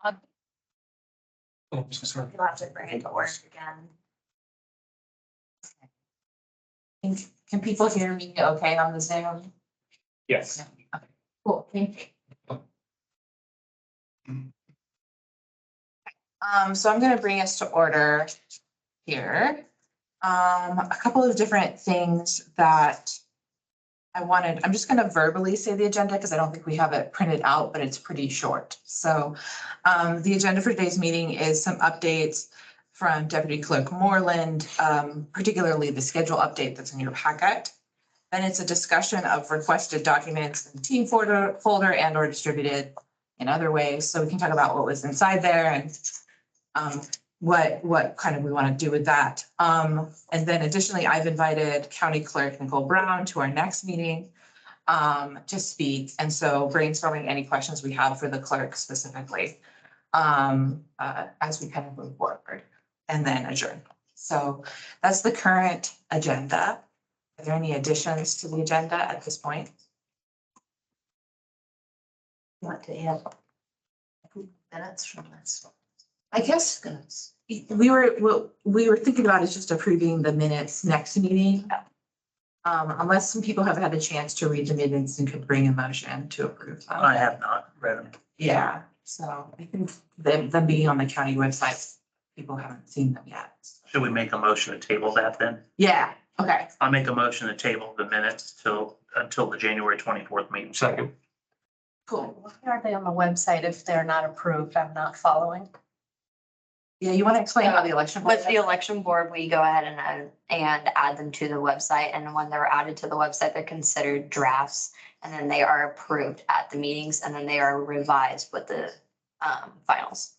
Oh, so sorry. You'll have to bring it to work again. Can people hear me okay on the Zoom? Yes. Okay, cool, thank you. So I'm gonna bring us to order here. A couple of different things that I'm just gonna verbally say the agenda because I don't think we have it printed out, but it's pretty short. So the agenda for today's meeting is some updates from Deputy Clerk Moreland, particularly the schedule update that's in your packet. Then it's a discussion of requested documents in the team folder and or distributed in other ways. So we can talk about what was inside there and what kind of we want to do with that. And then additionally, I've invited County Clerk Nicole Brown to our next meeting to speak. And so brainstorming any questions we have for the clerk specifically as we kind of move forward and then adjourn. So that's the current agenda. Are there any additions to the agenda at this point? Want to add minutes from this? I guess we were thinking about is just approving the minutes next meeting. Unless some people have had a chance to read the minutes and could bring a motion to approve them. I have not read them. Yeah, so I think them being on the county website, people haven't seen them yet. Should we make a motion to table that then? Yeah, okay. I'll make a motion to table the minutes until the January 24th meeting. Second. Cool. Why are they on the website if they're not approved? I'm not following. Yeah, you want to explain how the election? With the election board, we go ahead and add them to the website, and when they're added to the website, they're considered drafts. And then they are approved at the meetings, and then they are revised with the finals.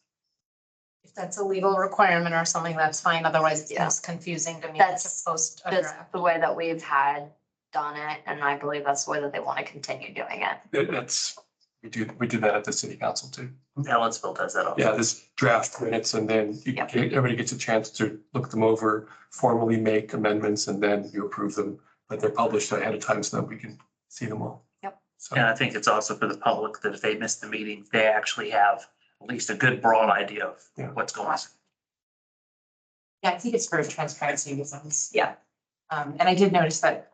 If that's a legal requirement or something, that's fine. Otherwise, it's Yeah. just confusing to me to That's post a That's draft. the way that we've had done it, and I believe that's the way that they want to continue doing it. That's, we do that at the city council too. Ellisville does that also. Yeah, this draft minutes and then Yep. everybody gets a chance to look them over, formally make amendments and then you approve them. But they're published ahead of time so that we can see them all. Yep. So, And I think it's also for the public that if they miss the meeting, they actually have at least a good broad idea of Yeah. what's going on. Yeah, I think it's for transparency reasons. Yeah. And I did notice that,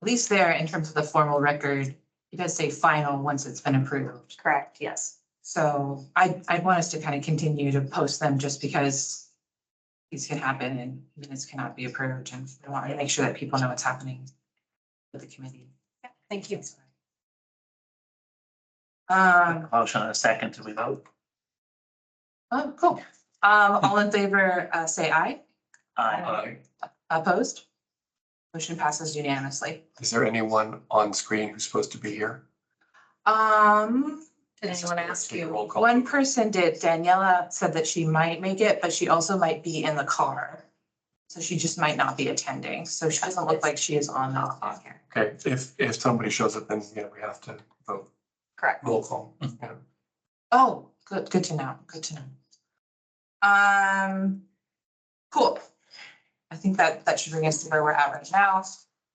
at least there, in terms of the formal record, it does say final once it's been approved. Correct, yes. So I'd want us to kind of continue to post them just because these can happen and minutes cannot be approved, and we want to make sure that people know what's happening with the committee. Thank you. Motion and a second, do we vote? Oh, cool. All in favor, say aye. Aye. Opposed? Motion passes unanimously. is there anyone on screen who's supposed to be here? Did anyone ask you? Roll call. One person did. Daniela said that she might make it, but she also might be in the car. So she just might not be attending. So she doesn't look like she is on here. Okay, if somebody shows up, then yeah, we have to vote. Correct. Roll call. Yeah. Oh, good to know, good to know. Cool. I think that should bring us to where we're at right now.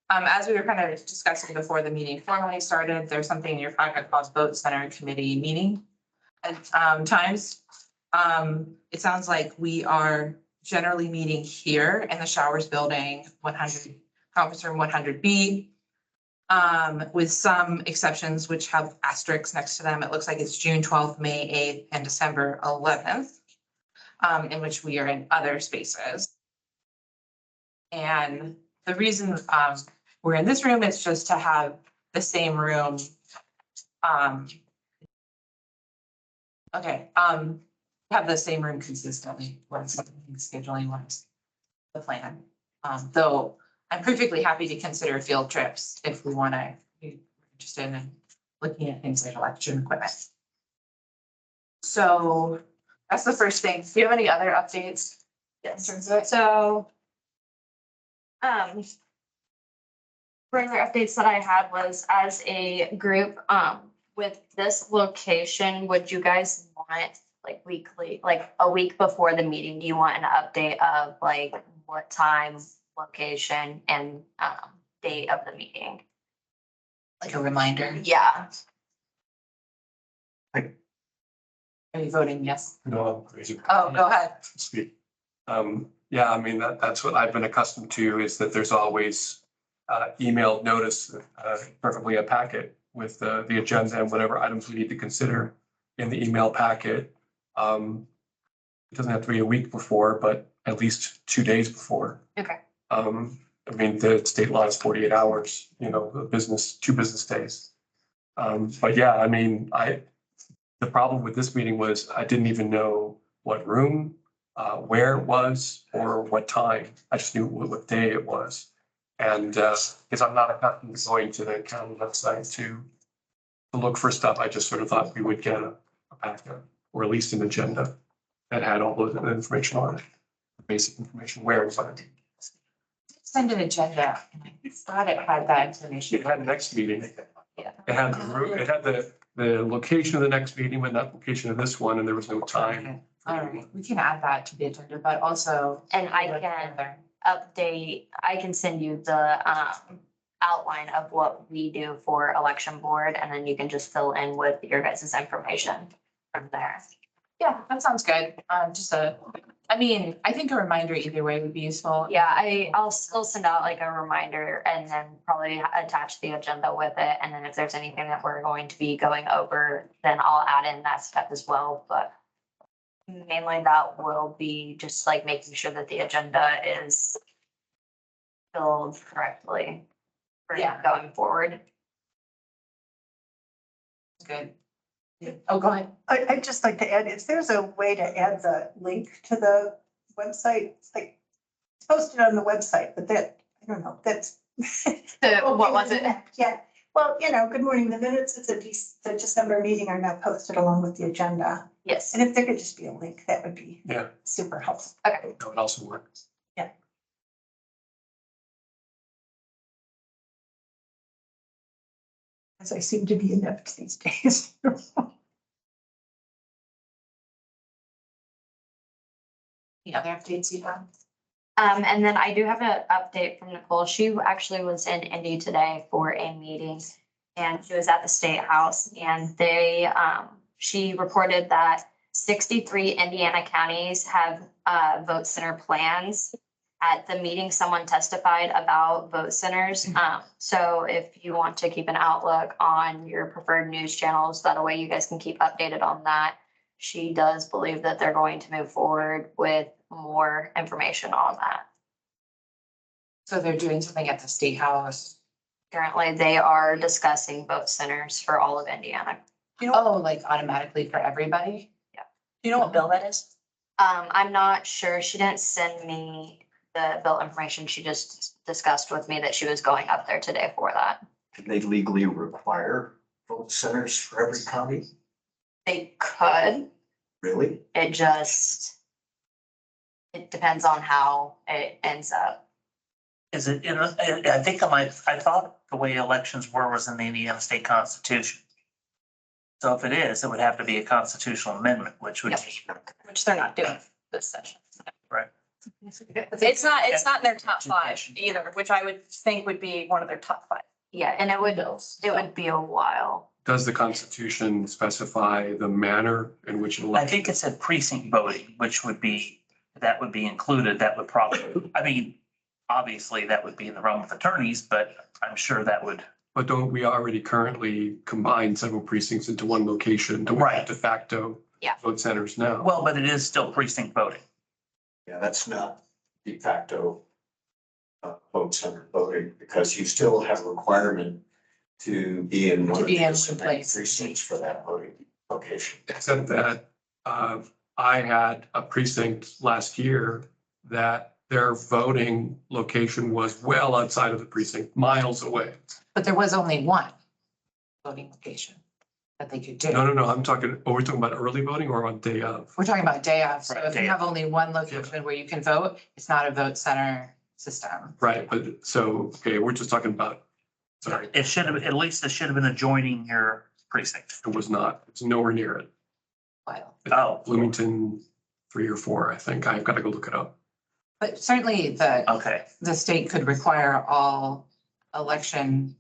As we were kind of discussing before the meeting formally started, there's something in your packet called Vote Center Committee meeting. At times, it sounds like we are generally meeting here in the Showers Building, 100, conference room 100B. With some exceptions which have asterisks next to them. It looks like it's June 12th, May 8th, and December 11th, in which we are in other spaces. And the reason we're in this room is just to have the same room. Have the same room consistently when scheduling was the plan. Though I'm perfectly happy to consider field trips if we want to be interested in looking at things like election equipment. So that's the first thing. Do you have any other updates? Yes. terms of it? So, further updates that I had was as a group, with this location, would you guys want like weekly, like a week before the meeting, do you want an update of like what time, location, and date of the meeting? Like a reminder? Yeah, I Are you voting yes? No, I'm crazy. Oh, go ahead. Speak. Yeah, I mean, that's what I've been accustomed to is that there's always emailed notice, preferably a packet with the agenda and whatever items we need to consider in the email packet. It doesn't have to be a week before, but at least 2 days before. Okay. I mean, the state law is 48 hours, you know, the business, 2 business days. But yeah, I mean, the problem with this meeting was I didn't even know what room, where it was or what time. I just knew what day it was. And because I'm not accustomed to going to the county website to look for stuff, I just sort of thought we would get a packet or at least an agenda that had all the information on it, basic information, where it's on. Send an agenda. And I thought it had that information. It had next meeting. Yeah. It had the room, it had the location of the next meeting, but not location of this one, and there was no time. All right, we can add that to the agenda, but also. And I can update, I can send you the outline of what we do for election board, and then you can just fill in with your guys' information from there. Yeah, that sounds good. I think a reminder either way would be useful. Yeah, I'll still send out like a reminder and then probably attach the agenda with it. And then if there's anything that we're going to be going over, then I'll add in that stuff as well. But mainly that will be just like making sure that the agenda is filled correctly for Yeah. going forward. Good. Oh, go ahead. I'd just like to add, if there's a way to add the link to the website, it's like, it's posted on the website, but that, I don't know, that's. What was it? Yeah, well, you know, good morning, the minutes of the December meeting are now posted along with the agenda. Yes. And if there could just be a link, that would be Yeah, super helpful. Okay. that would also work. As I seem to be inept these days. Any other updates you have? And then I do have an update from Nicole. She actually was in Indy today for a meeting. And she was at the State House and she reported that 63 Indiana counties have vote center plans. At the meeting, someone testified about vote centers. So if you want to keep an outlook on your preferred news channels, that way you guys can keep updated on that. She does believe that they're going to move forward with more information on that. So they're doing something at the State House. Currently, they are discussing vote centers for all of Indiana. Oh, like automatically for everybody? Do you know what bill that is? I'm not sure. She didn't send me the bill information. She just discussed with me that she was going up there today for that. Can they legally require vote centers for every county? They could, Really? it depends on how it ends up. Is it, I think I thought the way elections were was in the Indiana State Constitution. So if it is, it would have to be a constitutional amendment, which would. Yep. Which they're not doing this session. Right. It's not in their top 5 either, which I would think would be one of their top 5 Yeah, and it would bills. be a while. Does the Constitution specify the manner in which? I think it said precinct voting, which would be, that would be included. That would probably, I mean, obviously that would be in the realm of attorneys, but I'm sure that would. But don't we already currently combine several precincts into one location to Right. de facto Yeah. vote centers now? Well, but it is still precinct voting. Yeah, that's not de facto vote center voting, because you still have a requirement to be in one To of be in the one place. precincts for that voting location. Except that I had a precinct last year that their voting location was well outside of the precinct, miles away. But there was only one voting location that they could do. No, I'm talking, we're talking about early voting or on day of? We're talking about day of, so Right, if you day have only one location where you can vote, it's not a vote center system. Right, but so, okay, we're just talking about, sorry, It should have, at least it should have been adjoining your precinct. it was not, it's nowhere near it. Wow. Oh. Bloomington 3 or 4, I think. I've got to go look it up. But certainly Okay. the state could require all election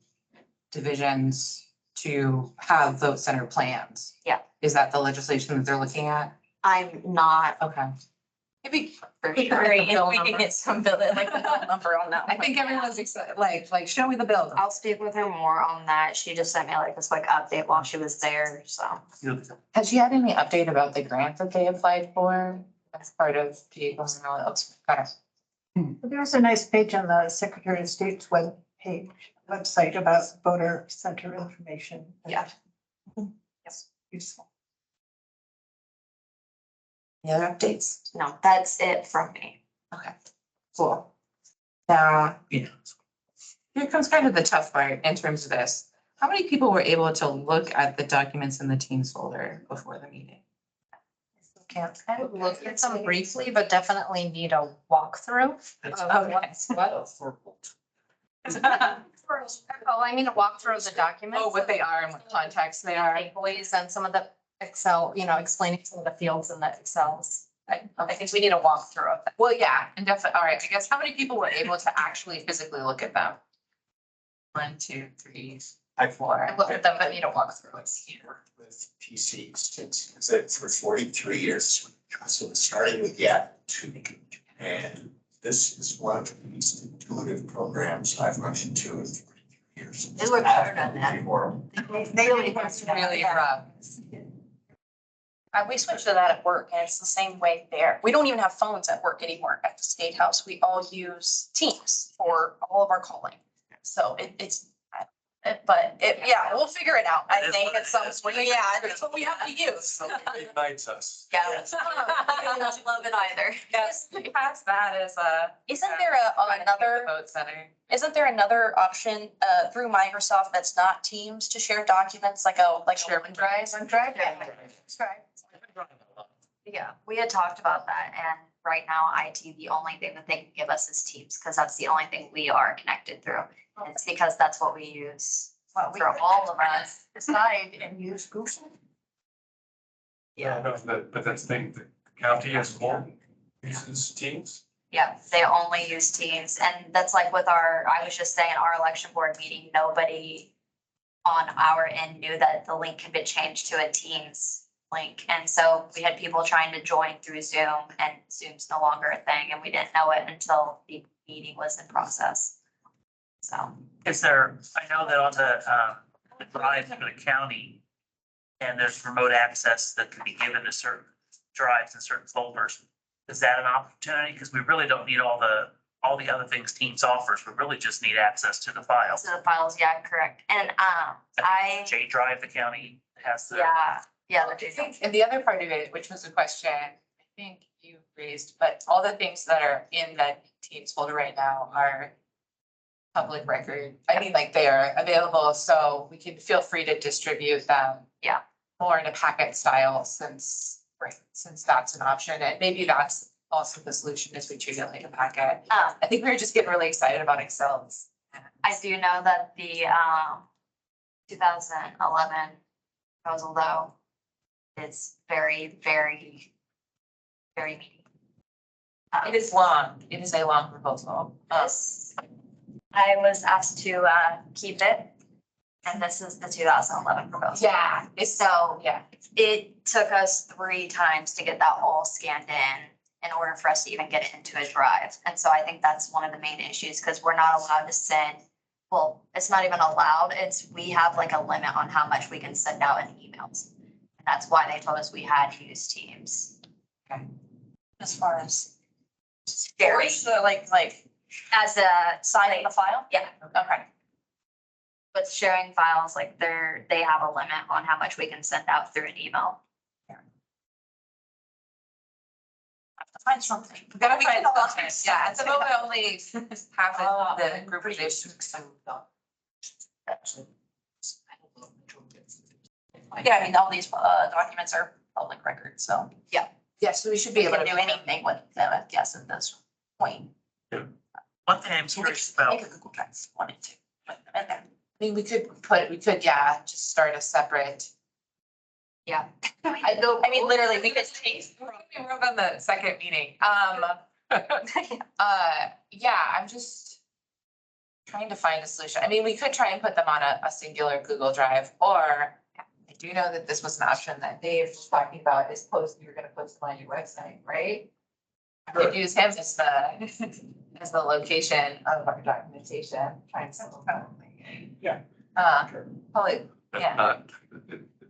divisions to have vote center plans. Yeah. Is that the legislation that they're looking at? I'm not Okay. Maybe. for It'd be sure. great if Bill we could number. get some bill, like the bill number on that. I think everyone's excited, like, show me the bill. I'll speak with her more on that. She just sent me like this quick update while she was there, so. Has she had any update about the grant that they applied for as part of vehicles and all else? Kind of. There's a nice page on the Secretary of State's website about voter center information. Yeah. Yes, useful. Any other updates? No, that's it from me. Okay, cool. Now, Yeah. here comes kind of the tough part in terms of this. How many people were able to look at the documents in the Teams folder before the meeting? Can't. I looked at some briefly, but definitely need a walkthrough. Oh, I mean, a walkthrough of the documents. Oh, what they are and what context they are. Takeaways and some of the Excel, explaining some of the fields in the Excels. I think we need a walkthrough of that. Well, yeah, and definitely, all right, I guess how many people were able to actually physically look at them? 1, 2, 3, I 4. I looked at them, but need a walkthrough. worked with PCs since for 43 years. So starting with the Apple II. And this is one of the least intuitive programs I've run into in 43 years. They were better than that. Horrible. They really It's really rough. We switched to that at work and it's the same way there. We don't even have phones at work anymore at the State House. We all use Teams for all of our calling. So yeah, we'll figure it out. I It is think what at it some is. point, yeah, that's what we have to use. It unites us. Yeah. I don't love it either. Yes. Pass that as a. Isn't there another? Vote center. Isn't there another option through Microsoft that's not Teams to share documents like a OneDrive? OneDrive, yeah. Yeah, we had talked about that and right now IT, the only thing that they can give us is Teams, because that's the only thing we are connected through. And it's because that's what we use Well, we for all of us. decide and use Google. Yeah, no, but that's the thing, the county as a whole uses Teams. Yeah, they only use Teams, and that's like with I was just saying, our election board meeting, nobody on our end knew that the link could be changed to a Teams link, and so we had people trying to join through Zoom, and Zoom's no longer a thing, and we didn't know it until the meeting was in process. So, Is there, I know that on the drive for the county, and there's remote access that can be given to certain drives and certain folders. Is that an opportunity? Because we really don't need all the other things Teams offers. We really just need access to the files. so the files, yeah, correct, and J Drive, the county has the. yeah, I think, and the other part of it, which was a question I think you raised, but all the things that are in the Teams folder right now are public record. I mean, like they are available, so we can feel free to distribute them. Yeah. More in a packet style since that's an option, and maybe that's also the solution is we treat it like a packet. I think we were just getting really excited about Excel. I do know that the 2011 proposal though is very, very, very meaty. It is long. It is a long proposal. I was asked to keep it, and this is the 2011 proposal. Yeah, it's So yeah. it took us 3 times to get that all scanned in order for us to even get it into a drive. And so I think that's one of the main issues, because we're not allowed to send, well, it's not even allowed, we have like a limit on how much we can send out in emails. And that's why they told us we had to use Teams. As far as. Very, Like as a signing the file? Yeah. Okay. But sharing files, like they have a limit on how much we can send out through an email. Have to find something. We gotta We find can all- something. Yeah, at the moment, only half of the group of Yeah, I mean, all these documents are public records, so Yeah, so we should be we able can to do anything with them, I guess, at this point. One thing I'm curious about, Make a Google Drive if you wanted to. Okay. I mean, we could, just start a separate. Yeah. I know, I mean, literally, we could take. we wrote on the second meeting. Yeah, I'm just trying to find a solution. I mean, we could try and put them on a singular Google Drive, or I do know that this was an option that Dave was talking about, is you're gonna post them on your website, right? Could use him as the location of our documentation, trying to simplify. Yeah. Probably, That's yeah. not-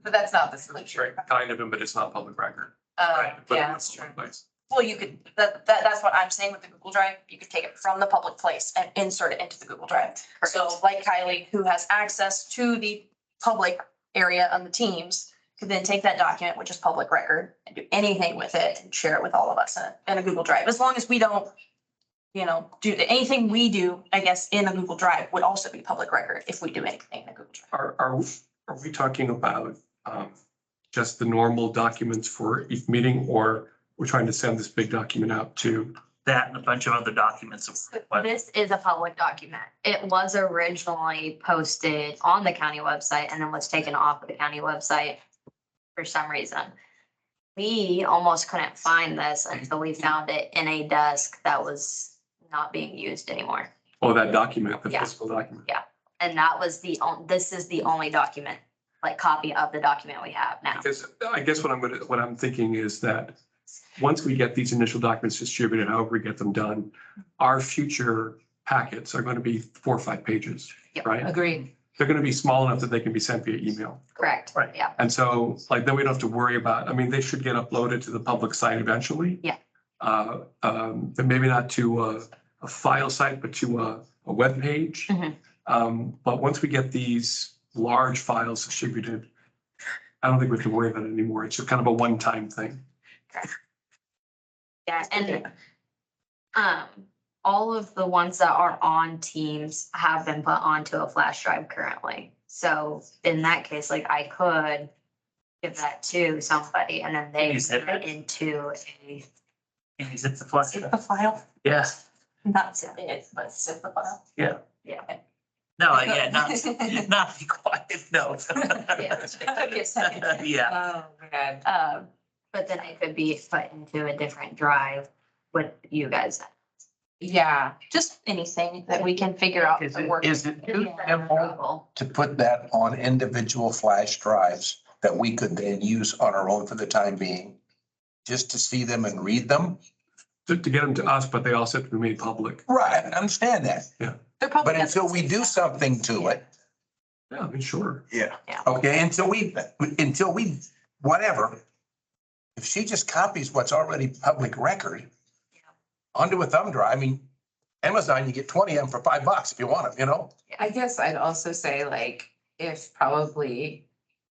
but that's not the That's solution. right, kind of, but it's not public record. But Yeah, it's that's true. public place. Well, you could, that's what I'm saying with the Google Drive. You could take it from the public place and insert it into the Google Drive. So like Kylie, who has access to the public area on the Teams, could then take that document, which is public record, and do anything with it and share it with all of us in a Google Drive. As long as we don't, do anything we do, I guess, in a Google Drive would also be public record if we do anything in a Google Drive. Are we talking about just the normal documents for each meeting, or we're trying to send this big document out to? That and a bunch of other documents. This is a public document. It was originally posted on the county website and then was taken off of the county website for some reason. We almost couldn't find this until we found it in a desk that was not being used anymore. Oh, that document, the Yeah. physical document. And that was this is the only document, like copy of the document we have now. Because I guess what I'm thinking is that once we get these initial documents distributed, however we get them done, our future packets are going to be 4 or 5 pages, Yep. right? Agreed. They're going to be small enough that they can be sent via email. Correct. Right. Yeah. And so like, then we don't have to worry about, I mean, they should get uploaded to the public site eventually. Yeah. And maybe not to a file site, but to a web page. Mhm. But once we get these large files distributed, I don't think we have to worry about it anymore. It's just kind of a one-time thing. Yeah, and all of the ones that are on Teams have been put onto a flash drive currently. So in that case, like I could give that to somebody and then they You said put it into a, Can you zip the file? Zip the file, Yes. not zip it, but zip the file. yeah. No, yeah, not be quiet, no. Okay, second. Yeah, Oh, man. But then it could be put into a different drive with you guys. Yeah, Just anything that we can figure out. Is and it, work. is it too simple Approval. to put that on individual flash drives that we could then use on our own for the time being? Just to see them and read them? To get them to us, but they also have to be made public. Right, I understand that. They're probably But until we do something to it, Yeah, I mean, sure. yeah, Yeah. okay, until we, whatever. If she just copies what's already public record onto a thumb drive, I mean, Amazon, you get 20 of them for $5 if you want them, you know? I guess I'd also say like, if probably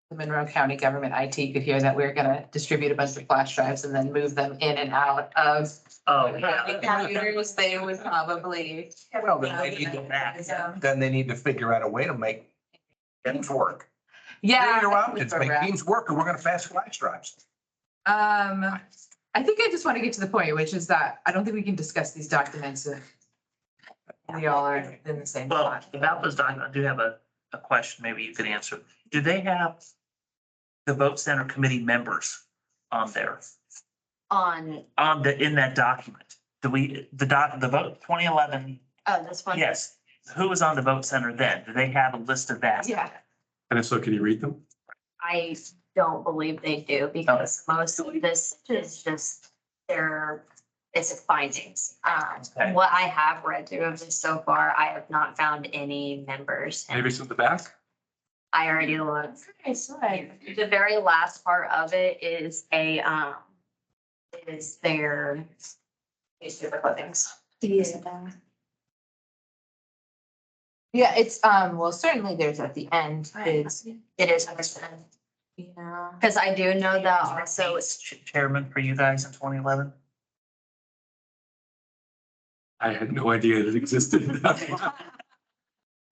the Monroe County government IT could hear that we're gonna distribute a bunch of flash drives and then move them in and out of oh, the yeah. computers, they would probably. Well, then they need to figure out a way to make things work. Yeah. Figure out, it's make teams work, and we're gonna fast flash drives. I think I just want to get to the point, which is that I don't think we can discuss these documents if we all are in the same Well, spot. about those documents, I do have a question maybe you could answer. Do they have the vote center committee members on there, On, in that document? Do we, the vote 2011, this one. yes. Who was on the vote center then? Do they have a list of that? Yeah, And if so, can you read them? I don't believe they do because most of this is just their basic findings. Okay. What I have read through of this so far, I have not found any members. and Maybe it's in the back? I already looked. The very last part of it is is their newspaper clippings. yeah, it's, well, certainly there's at the end is, It is understood. yeah. Because I do know that also it's Chairman for you guys in 2011? I had no idea it existed.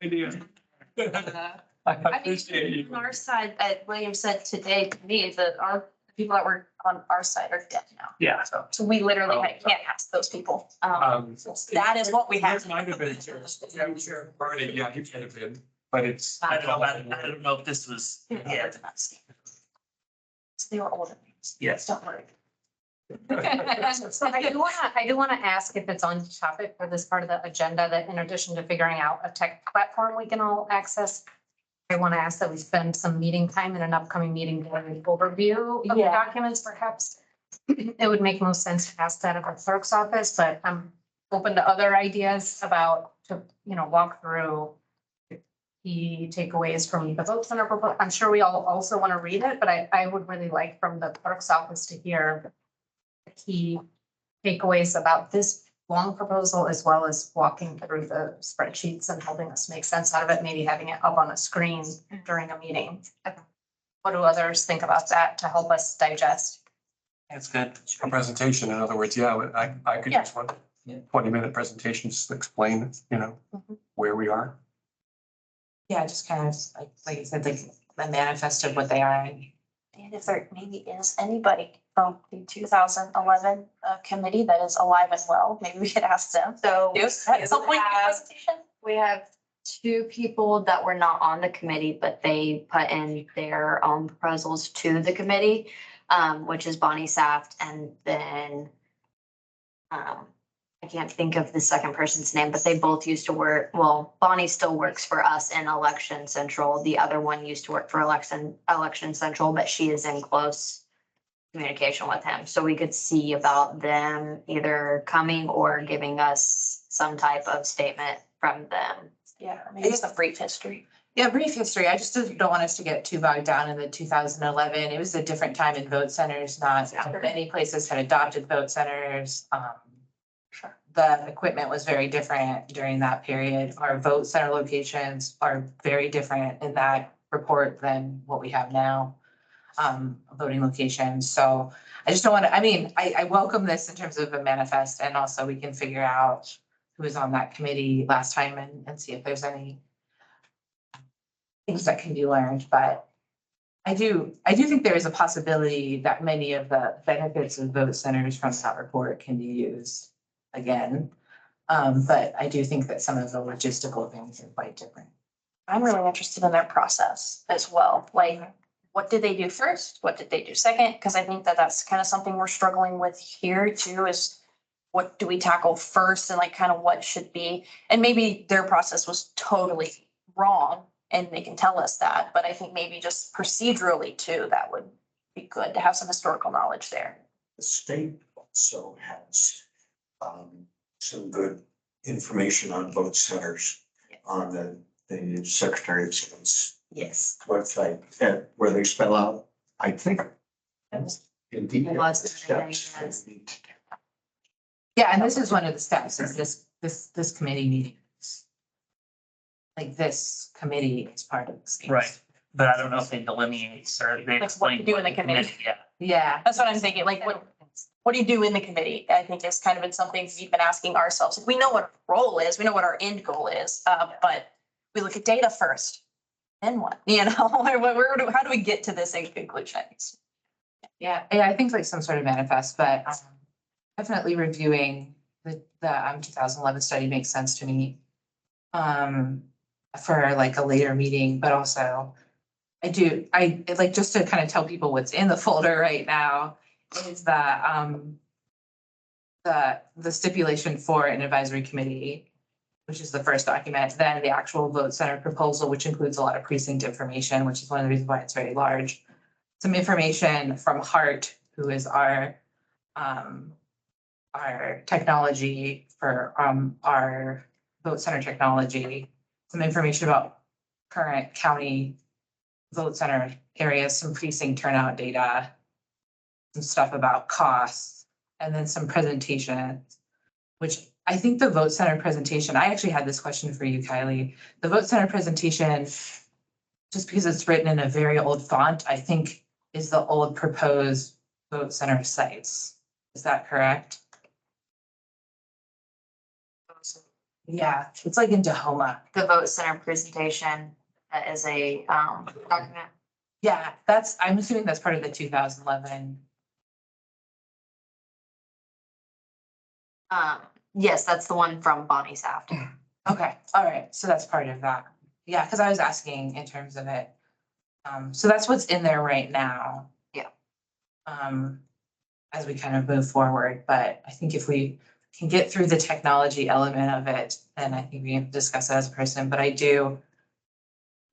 Idea. I appreciate you. On our side, William said today to me that our the people that were on our side are dead now. Yeah. So we literally can't ask those people. That is what we have. It might have been Chair Barney, yeah, he could have been, but it's. I don't know if this was, yeah, They were older. yes. Don't worry. So I do wanna ask if it's on topic for this part of the agenda, that in addition to figuring out a tech platform we can all access, I want to ask that we spend some meeting time in an upcoming meeting doing an overview of the Yeah. documents, perhaps. It would make most sense to ask that of the clerk's office, but I'm open to other ideas about to, walk through key takeaways from the vote center proposal. I'm sure we all also want to read it, but I would really like from the clerk's office to hear the key takeaways about this long proposal, as well as walking through the spreadsheets and helping us make sense out of it, maybe having it up on a screen during a meeting. What do others think about that to help us digest? That's good. A presentation, in other words, yeah, I could Yeah. just want Yeah. 20-minute presentation, just to explain, Mhm. where we are. Yeah, just kind of like you said, like the manifest of what they are. And if there maybe is anybody from the 2011 committee that is alive and well, maybe we could ask them. So Do at some point in the presentation. we have two people that were not on the committee, but they put in their own proposals to the committee, which is Bonnie Saft and then I can't think of the second person's name, but they both used to work, well, Bonnie still works for us in Election Central. The other one used to work for Election Central, but she is in close communication with him. So we could see about them either coming or giving us some type of statement from them. Yeah, maybe it's a brief history. Yeah, brief history. I just don't want us to get too bogged down in the 2011. It was a different time in vote centers, not many places had adopted vote centers. Sure. The equipment was very different during that period. Our vote center locations are very different in that report than what we have now. Voting locations. So I just don't want to, I welcome this in terms of a manifest, and also we can figure out who was on that committee last time and see if there's any things that can be learned, but I do think there is a possibility that many of the benefits of vote centers from that report can be used again. But I do think that some of the logistical things are quite different. I'm really interested in their process as well. Like, what did they do first? What did they do second? Because I think that that's kind of something we're struggling with here too, is what do we tackle first and like kind of what should be? And maybe their process was totally wrong and they can tell us that, but I think maybe just procedurally too, that would be good to have some historical knowledge there. The state also has some good information on vote centers on the Secretary of State's Yes. website, where they spell out, I think, in detail, the Lots of steps things. they need to take. Yeah, and this is one of the steps, is this committee meetings. Like this committee is part of this. Right. But I don't know if they delineate or they Like what to explain. do in the committee. Yeah. Yeah. That's what I'm thinking, like what do you do in the committee? I think it's kind of been something we've been asking ourselves. We know what our role is, we know what our end goal is, but we look at data first. Then what, how do we get to this end conclusion? Yeah, I think like some sort of manifest, but definitely reviewing the 2011 study makes sense to me. For like a later meeting, but also I like just to kind of tell people what's in the folder right now is that the stipulation for an advisory committee, which is the first document, then the actual vote center proposal, which includes a lot of precinct information, which is one of the reasons why it's very large. Some information from Hart, who is our technology for our vote center technology. Some information about current county vote center areas, some precinct turnout data, some stuff about costs, and then some presentations, which I think the vote center presentation, I actually had this question for you, Kylie. The vote center presentation, just because it's written in a very old font, I think is the old proposed vote center sites. Is that correct? Yeah, it's like in Tahoma. The vote center presentation is a document. Yeah, I'm assuming that's part of the 2011. Yes, that's the one from Bonnie Saft. Okay, all right, so that's part of that. Yeah, because I was asking in terms of it. So that's what's in there right now. Yeah. As we kind of move forward, but I think if we can get through the technology element of it, then I think we can discuss it as a person, but I do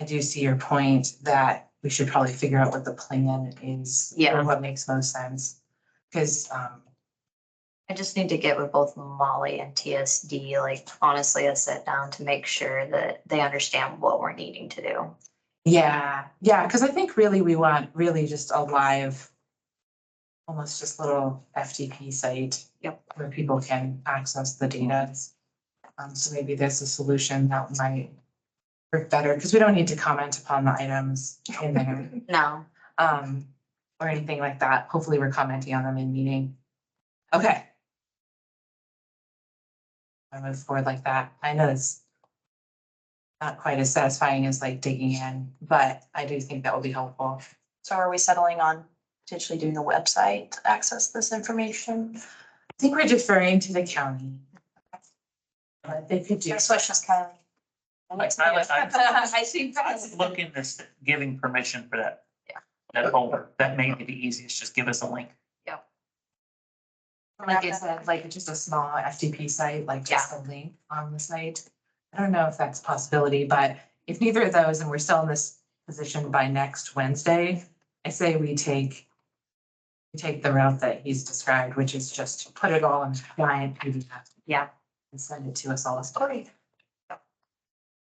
I do see your point that we should probably figure out what the plan is. Yeah. Or what makes most sense. Cause, I just need to get with both Molly and TSD, like honestly, a sit down to make sure that they understand what we're needing to do. yeah, cause I think really we want really just a live, almost just little FTP site. Yep. Where people can access the data. So maybe there's a solution that might work better, because we don't need to comment upon the items in there, No, or anything like that. Hopefully, we're commenting on them in meeting. Okay. I move forward like that. I know it's not quite as satisfying as like digging in, but I do think that will be helpful. So are we settling on potentially doing a website to access this information? I think we're deferring to the county. But they could do. Next question is Kylie. I see. I would look in this, giving permission for that. Yeah. That folder, that may be the easiest, just give us a link. Like I said, like just a small FTP site, like just a link on the site. I don't know if that's a possibility, but if neither of those and we're still in this position by next Wednesday, I say we take the route that he's described, which is just to put it all in a giant PDF. Yeah. And send it to us all as story.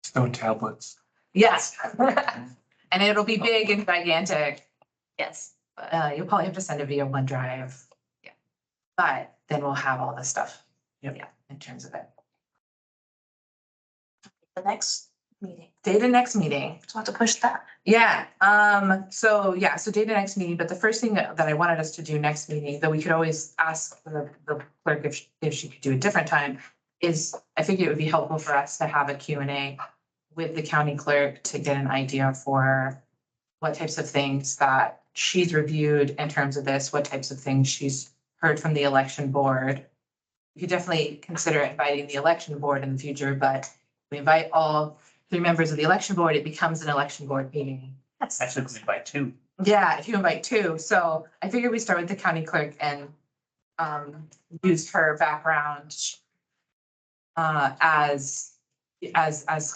Stone tablets. Yes. And it'll be big and gigantic. yes, but You'll probably have to send it via OneDrive. Yeah. But then we'll have all this stuff. Yeah. In terms of it. The next meeting. Data next meeting. So I have to push that. Yeah, so data next meeting, but the first thing that I wanted us to do next meeting, though we could always ask the clerk if she could do a different time, is I figured it would be helpful for us to have a Q&A with the county clerk to get an idea for what types of things that she's reviewed in terms of this, what types of things she's heard from the election board. You could definitely consider inviting the election board in the future, but we invite all 3 members of the election board, it becomes an election board meeting. Actually, we by 2. Yeah, if you invite 2. So I figured we start with the county clerk and use her background as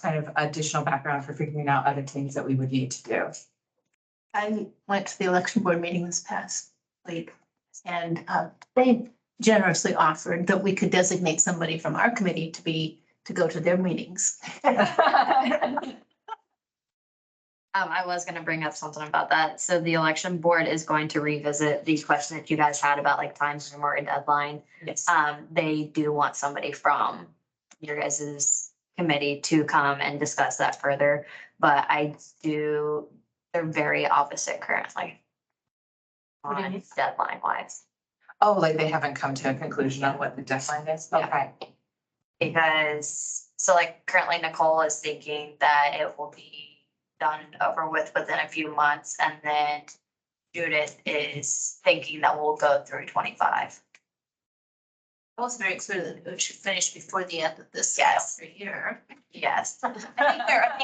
kind of additional background for figuring out other things that we would need to do. I went to the election board meeting this past week and they generously offered that we could designate somebody from our committee to go to their meetings. I was gonna bring up something about that. So the election board is going to revisit the question that you guys had about like time frame or a deadline. Yes. They do want somebody from your guys' committee to come and discuss that further, but they're very opposite currently. What do you On mean? deadline wise. Oh, like they haven't come to a conclusion on what the deadline is? Yeah. Okay. Because, so like currently Nicole is thinking that it will be done over with within a few months, and then Judith is thinking that we'll go through 25. I was very clear that it should finish before the end of this Yes. calendar year. Yes. I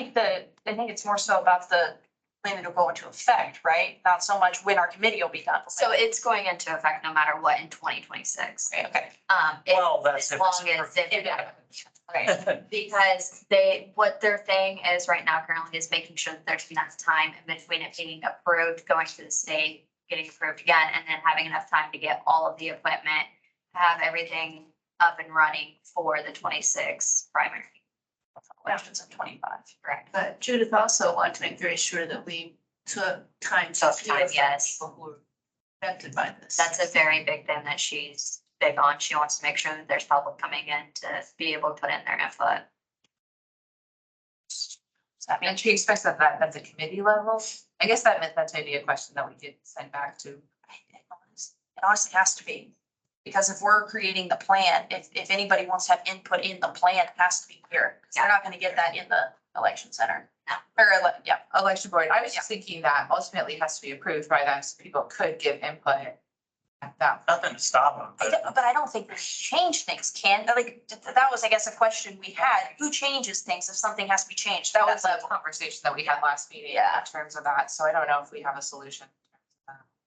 think it's more so about the when it'll go into effect, right? Not so much when our committee will be done. So it's going into effect no matter what in 2026. Okay. Well, that's As if long it's as right, because what their thing is right now currently is making sure that there's enough time in between it being approved, going to the state, getting approved again, and then having enough time to get all of the equipment, have everything up and running for the 26 primary. Elections in 25. Correct. But Judith also wanted to make very sure that we took time to. Took time, hear from yes. People who were affected by this. That's a very big thing that she's big on. She wants to make sure that there's public coming in to be able to put in their input. Does that mean And she expects that at the committee level? I guess that's maybe a question that we could send back to. it honestly has to be? Because if we're creating the plan, if anybody wants to have input in the plan, it has to be here. Because they're not gonna get that in the election center. No. Election board, I was just thinking that ultimately it has to be approved by them, so people could give input at that. Nothing to stop them, But I don't think we change things, can, like, that was, I guess, a question we had. Who changes things if something has to be changed? That was a conversation that we had last meeting Yeah. in terms of that, so I don't know if we have a solution.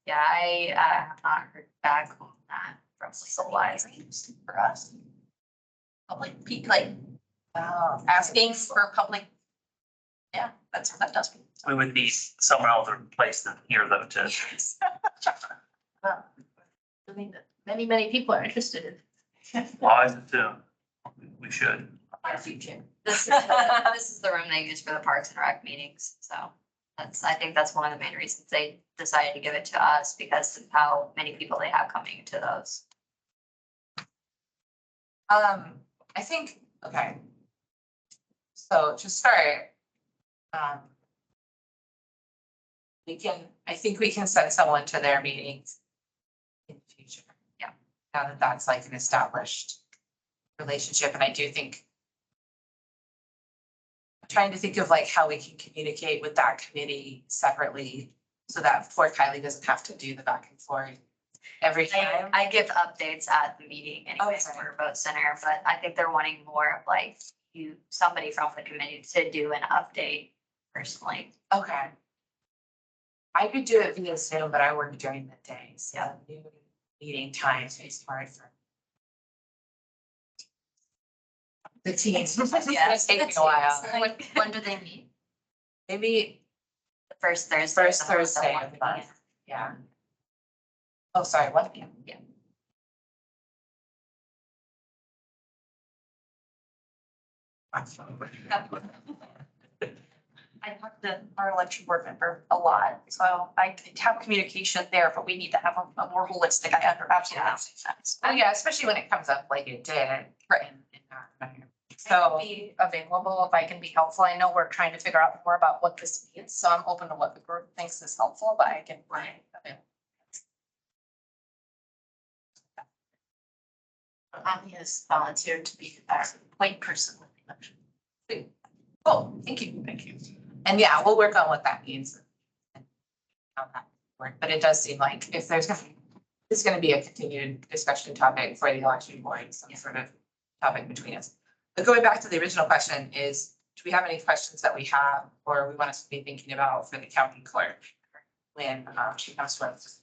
Yeah, I have not heard back on that from legal wise. For us. Public, like, asking for public, that's what that does. We would need someone else to replace them here though to. Well, I mean, many, many people are interested in. Well, I do. We should. Our future. This is the room they use for the Parks and Rec meetings, so I think that's one of the main reasons they decided to give it to us because of how many people they have coming to those. I think, okay. So to start, I think we can send someone to their meetings in the future. Yeah. Now that that's like an established relationship, and I do think I'm trying to think of like how we can communicate with that committee separately so that poor Kylie doesn't have to do the back and forth every time. I give updates at the meeting anyways Okay. for Vote Center, but I think they're wanting more of like somebody from the committee to do an update personally. Okay. I could do it via Zoom, but I work during the day, so noon meeting times is hard for the teams. It's gonna take me a while. When do they meet? Maybe The first Thursday. first Thursday of the month, yeah. Oh, sorry, 1 p.m. Yeah. I talk to our election board member a lot, so I have communication there, but we need to have a more holistic, I absolutely makes sense. Oh, yeah, especially when it comes up like it did. Right. So be available if I can be helpful. I know we're trying to figure out more about what this means, so I'm open to what the group thinks is helpful, but I can. Anya has volunteered to be our point person with the election. Cool, thank you. Thank you. And yeah, we'll work on what that means. and how that work. But it does seem like if there's gonna be a continued discussion topic for the election board, some sort of topic between us. But going back to the original question is, do we have any questions that we have or we want us to be thinking about for the county clerk? When she comes to us.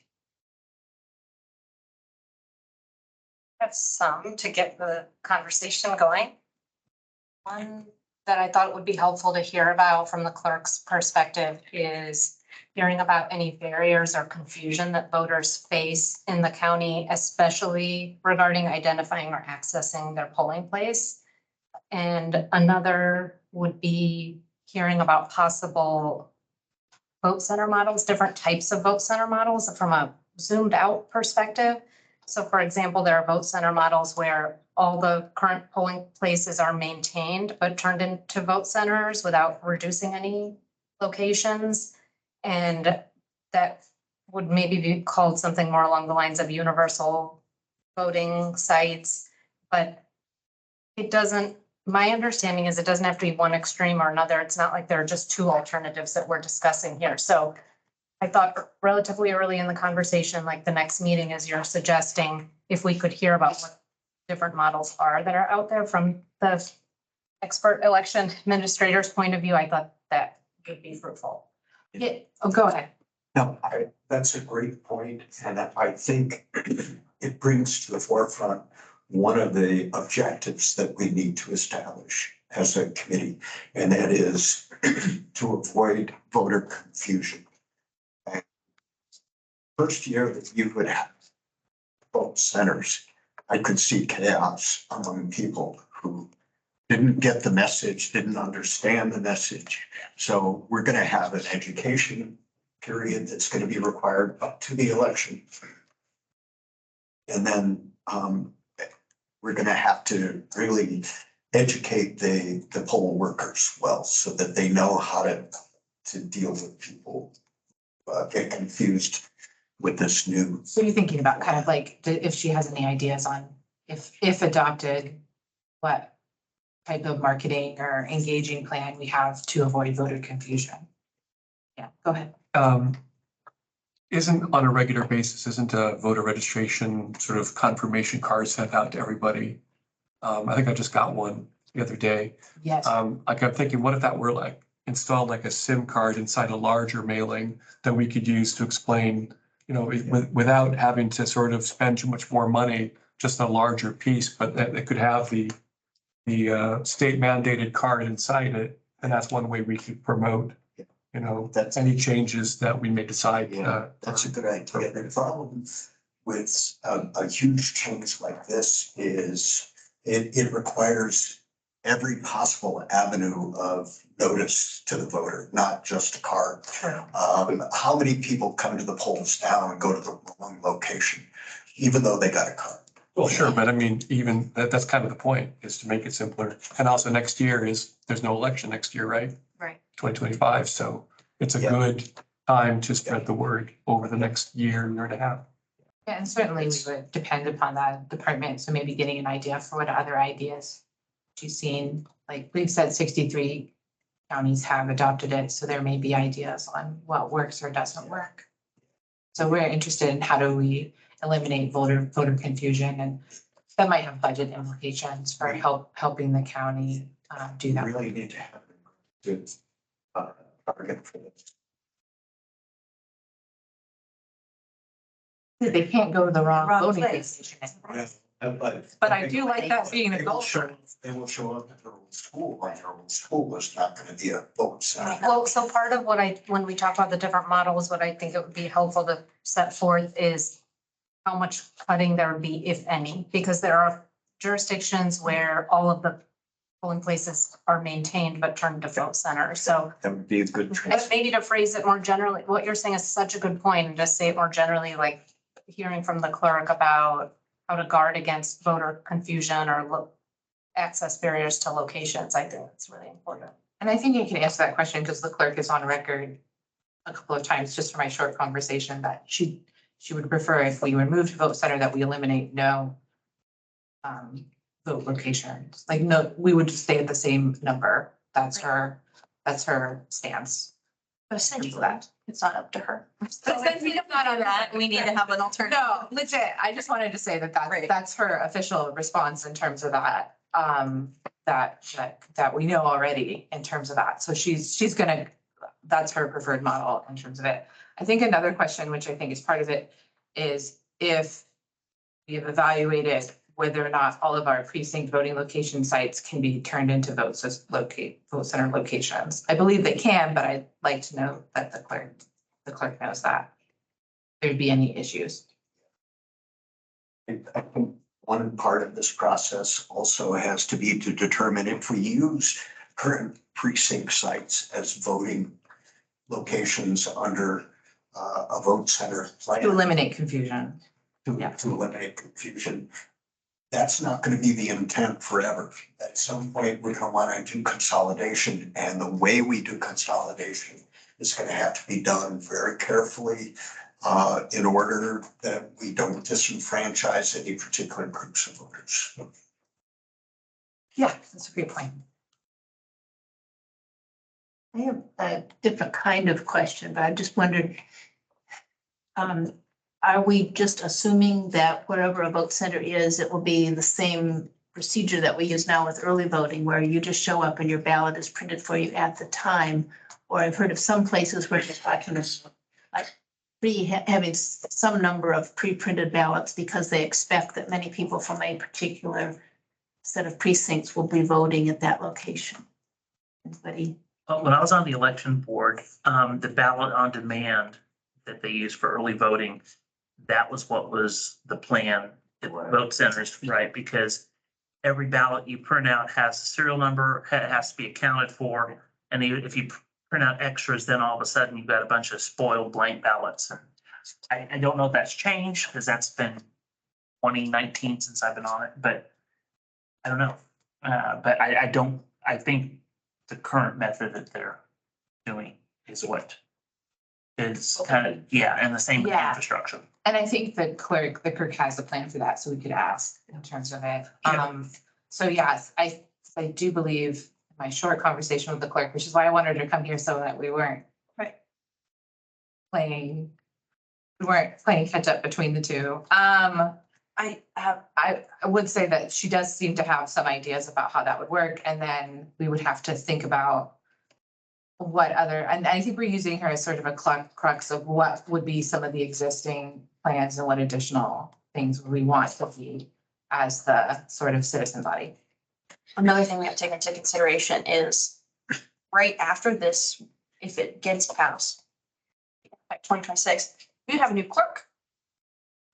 Have some to get the conversation going. One that I thought would be helpful to hear about from the clerk's perspective is hearing about any barriers or confusion that voters face in the county, especially regarding identifying or accessing their polling place. And another would be hearing about possible vote center models, different types of vote center models from a zoomed out perspective. So for example, there are vote center models where all the current polling places are maintained but turned into vote centers without reducing any locations. And that would maybe be called something more along the lines of universal voting sites. But it doesn't, my understanding is it doesn't have to be one extreme or another. It's not like there are just two alternatives that we're discussing here. So I thought relatively early in the conversation, like the next meeting, as you're suggesting, if we could hear about what different models are that are out there from the expert election administrator's point of view, I thought that would be fruitful. Yeah, oh, go ahead. No, that's a great point, and I think it brings to the forefront one of the objectives that we need to establish as a committee, and that is to avoid voter confusion. First year that you would have vote centers, I could see chaos among people who didn't get the message, didn't understand the message. So we're going to have an education period that's going to be required up to the election. And then we're going to have to really educate the poll workers well, so that they know how to deal with people get confused with this new. So you're thinking about kind of like, if she has any ideas on if adopted, what type of marketing or engaging plan we have to avoid voter confusion? Yeah, go ahead. Isn't on a regular basis, isn't a voter registration sort of confirmation card sent out to everybody? I think I just got one the other day. Yes. Like I'm thinking, what if that were like installed like a SIM card inside a larger mailing that we could use to explain, you know, without having to sort of spend too much more money, just a larger piece, but that it could have the state mandated card inside it. And that's one way we could promote you know, That's- any changes that we may decide. Yeah, that's a good idea. The problem with a huge change like this is it requires every possible avenue of notice to the voter, not just a card. How many people come to the polls now and go to the wrong location, even though they got a card? Well, sure, but I mean, even that's kind of the point, is to make it simpler. And also next year there's no election next year, right? Right. 2025, so it's a Yeah. good time to spread the word over the next year and a half. Yeah, and certainly we would depend upon that department, so maybe getting an idea for what other ideas she's seen. Like we've said, 63 counties have adopted it, so there may be ideas on what works or doesn't work. So we're interested in how do we eliminate voter confusion, and that might have budget implications for helping the county do You that. really need to have a good target for this. They can't go to the wrong Wrong voting place. station. But I do like that being a they will goal. show, they will show up at their own school, and their own school is not gonna be a vote center. Well, so part of what when we talk about the different models, what I think it would be helpful to set forth is how much cutting there would be, if any, because there are jurisdictions where all of the polling places are maintained but turned to vote centers. So That would be a good but transfer. maybe to phrase it more generally, what you're saying is such a good point, and just say it more generally, like hearing from the clerk about how to guard against voter confusion or access barriers to locations. I think that's really important. And I think you can answer that question because the clerk is on record a couple of times, just for my short conversation, that she would prefer if we remove vote center that we eliminate no vote locations. Like, no, we would just stay at the same number. That's her stance. But essentially, it's not up to her. So essentially, it's not on that. We need to have an alternative. No, legit. I just wanted to say that Right. that's her official response in terms of that. That we know already in terms of that. So she's gonna, that's her preferred model in terms of it. I think another question, which I think is part of it, is if we have evaluated whether or not all of our precinct voting location sites can be turned into vote center locations. I believe they can, but I'd like to know that the clerk knows that. There'd be any issues. I think one part of this process also has to be to determine if we use current precinct sites as voting locations under a vote center plan. To eliminate confusion. To eliminate confusion. That's not going to be the intent forever. At some point, we're going to want to do consolidation, and the way we do consolidation is going to have to be done very carefully in order that we don't disenfranchise any particular groups of voters. Yeah, that's a great point. I have a different kind of question, but I just wondered, are we just assuming that wherever a vote center is, it will be the same procedure that we use now with early voting, where you just show up and your ballot is printed for you at the time? Or I've heard of some places where they're talking like having some number of pre-printed ballots because they expect that many people from a particular set of precincts will be voting at that location. Anybody? When I was on the election board, the ballot on demand that they use for early voting, that was what was the plan at vote centers, right? Because every ballot you print out has a serial number, has to be accounted for. And if you print out extras, then all of a sudden you've got a bunch of spoiled blank ballots. I don't know if that's changed because that's been 2019 since I've been on it, but I don't know. But I think the current method that they're doing is what is kind of, and the same with the Yeah. infrastructure. And I think the clerk has a plan for that, so we could ask in terms of it. Yeah. So yes, I do believe my short conversation with the clerk, which is why I wanted her to come here so that we weren't playing catch up between the two. I would say that she does seem to have some ideas about how that would work, and then we would have to think about what other, and I think we're using her as sort of a crux of what would be some of the existing plans and what additional things we want to be as the sort of citizen body. Another thing we have to take into consideration is right after this if it gets passed by 2026, we have a new clerk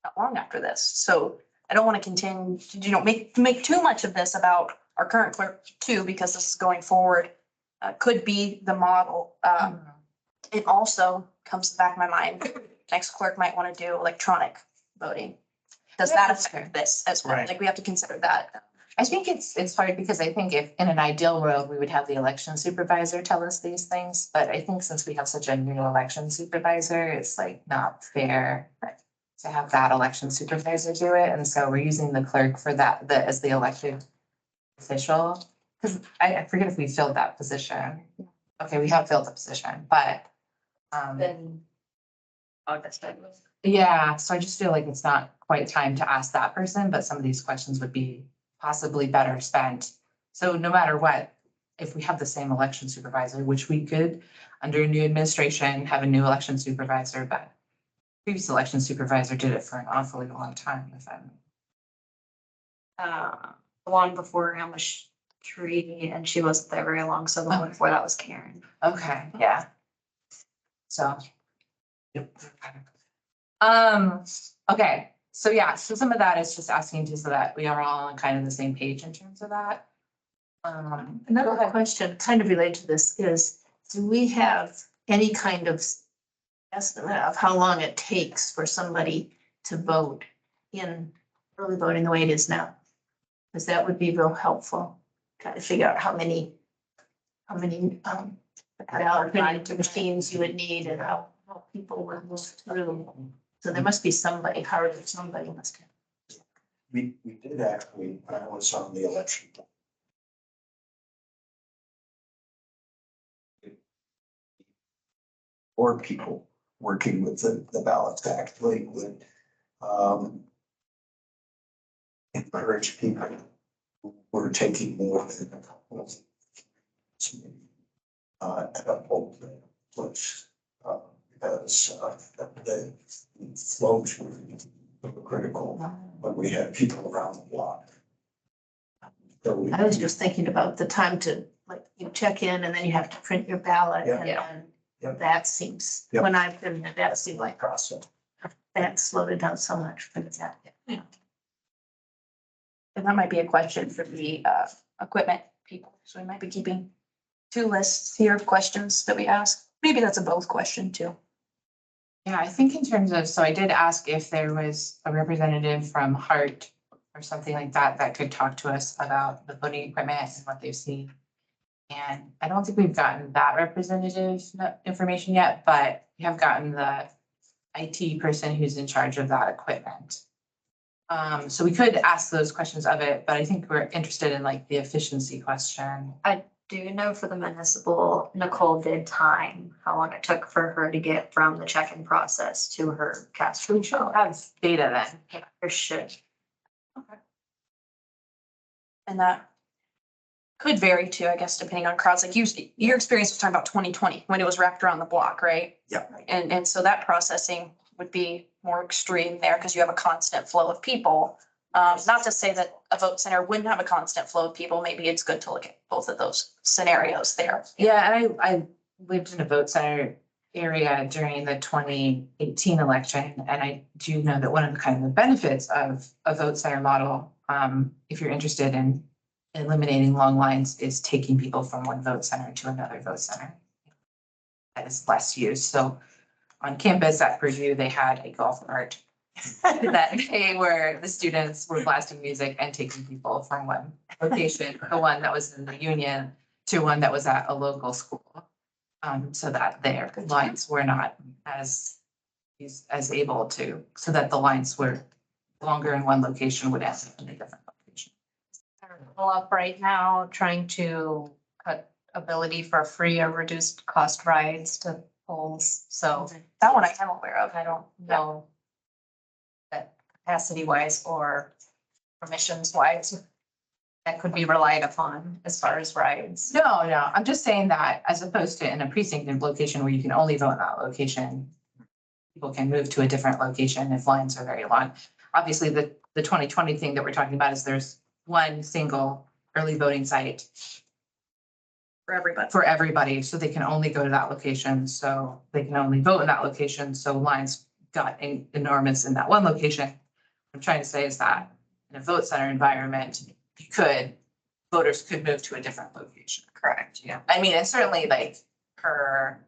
not long after this. So I don't want to continue, make too much of this about our current clerk too, because this is going forward, could be the model. It also comes to the back of my mind, next clerk might want to do electronic voting. Does that affect this as well? Right. Like, we have to consider that. I think it's hard because I think if in an ideal world, we would have the election supervisor tell us these things, but I think since we have such a new election supervisor, it's like not fair to have that election supervisor do it, and so we're using the clerk for that, as the elected official. Cause I forget if we filled that position. Okay, we have filled the position, but Then August, I was. yeah, so I just feel like it's not quite time to ask that person, but some of these questions would be possibly better spent. So no matter what, if we have the same election supervisor, which we could, under a new administration, have a new election supervisor, but previous election supervisor did it for an awfully long time with them. The one before Amish Tree, and she wasn't there very long, so the one before that was Karen. Okay, yeah. So. Yep. Okay, so yeah, so some of that is just asking just so that we are all on kind of the same page in terms of that. Go Another ahead. question kind of related to this is, do we have any kind of estimate of how long it takes for somebody to vote in early voting the way it is now? Because that would be real helpful, trying to figure out how many ballot printing machines you would need and how people would move through. So there must be somebody must have. We did actually, I was on the election. Or people working with the ballots actually would encourage people who were taking more than a couple of at a poll place, because the flows were critical when we had people around the block. So I was just thinking about the time to, like, you check in and then you have to print your ballot Yeah. and then Yep. that seems, Yep. when I've been there, that seemed like process. that slowed it down so much for that. And that might be a question for the equipment people. So we might be keeping two lists here of questions that we ask. Maybe that's a both question too. Yeah, I think in terms of, so I did ask if there was a representative from Hart or something like that that could talk to us about the voting equipment and what they've seen. And I don't think we've gotten that representative information yet, but we have gotten the IT person who's in charge of that equipment. So we could ask those questions of it, but I think we're interested in like the efficiency question. Do you know for the municipal, Nicole did time, how long it took for her to get from the check-in process to her cast? We should have data then. Yeah, there should. And that could vary too, I guess, depending on crowds. Like your experience was talking about 2020 when it was wrapped around the block, right? Yeah. And so that processing would be more extreme there because you have a constant flow of people. Not to say that a vote center wouldn't have a constant flow of people. Maybe it's good to look at both of those scenarios there. Yeah, and I lived in a vote center area during the 2018 election, and I do know that one of the kind of the benefits of a vote center model, if you're interested in eliminating long lines, is taking people from one vote center to another vote center. That is less used. So on campus at Purdue, they had a golf cart that the students were blasting music and taking people from one location, the one that was in the Union, to one that was at a local school. So that their lines were not as able to, so that the lines were longer in one location would end up in a different location. Pull up right now, trying to cut ability for free or reduced cost rides to polls, so That one I am aware of. I don't know that capacity wise or permissions wise, that could be relied upon as far as rides. No, I'm just saying that as opposed to in a precinct location where you can only vote in that location, people can move to a different location if lines are very long. Obviously, the 2020 thing that we're talking about is there's one single early voting site For everybody. for everybody, so they can only go to that location, so they can only vote in that location, so lines got enormous in that one location. What I'm trying to say is that in a vote center environment, voters could move to a different location. Correct. Yeah, I mean, and certainly like per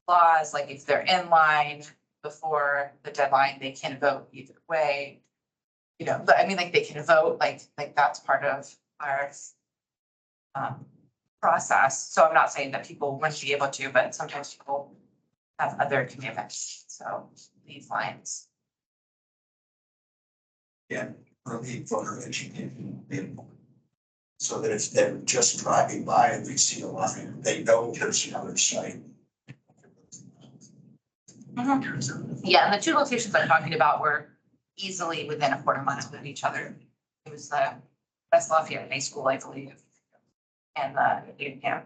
laws, like if they're in line before the deadline, they can vote either way. You know, but I mean, like they can vote, like that's part of our process. So I'm not saying that people wouldn't be able to, but sometimes people have other commitments, so these lines. Early voter education. So that if they're just driving by and they see a line, they know there's another site. Yeah, and the two locations I'm talking about were easily within a quarter mile of each other. It was the West Lafayette High School, I believe, and the Union.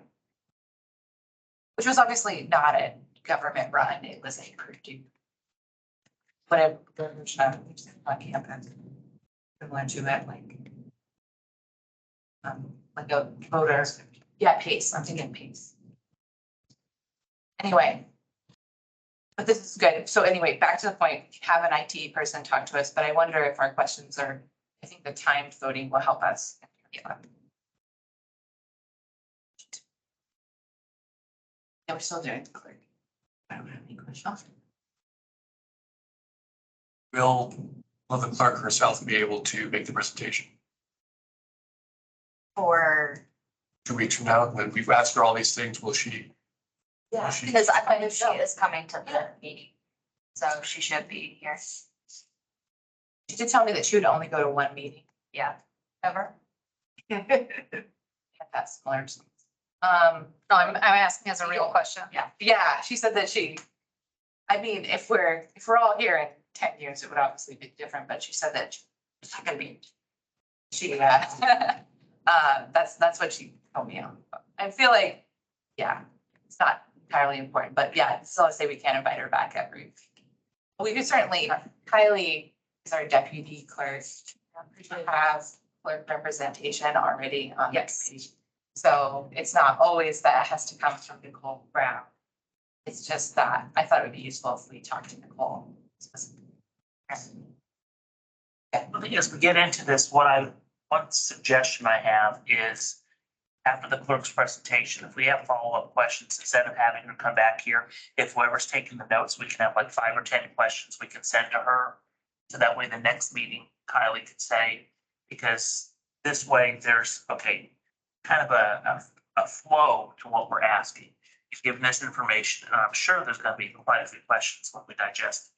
Which was obviously not a government run, it was a Purdue. Whatever, on campus. Similar to it, like a voter, yeah, Pace, I'm thinking Pace. Anyway. But this is good. So anyway, back to the point, have an IT person talk to us, but I wonder if our questions are, I think the timed voting will help us. Yeah, we're still doing the clerk. I don't have any questions. Will the clerk herself be able to make the presentation For, 2 weeks from now? When we've asked her all these things, will she? Yeah. will she- Because I believe she is coming to the meeting. So she should be here. She did tell me that she would only go to one meeting. Yeah. Ever? That's similar. No, I'm asking as a real question. Yeah, she said that I mean, if we're all here in 10 years, it would obviously be different, but she said that she's not gonna be. That's what she told me. I feel like, yeah, it's not entirely important, but yeah, so I'll say we can't invite her back every week. We could certainly, Kylie is our deputy clerk. We have clerk representation already on the committee. So it's not always that it has to come from Nicole Brown. It's just that I thought it would be useful if we talked to Nicole specifically. As we get into this, one suggestion I have is after the clerk's presentation, if we have follow-up questions, instead of having her come back here, if whoever's taking the notes, we can have like 5 or 10 questions we can send to her. So that way the next meeting, Kylie could say, because this way there's, kind of a flow to what we're asking. You've given us information, and I'm sure there's gonna be quite a few questions when we digest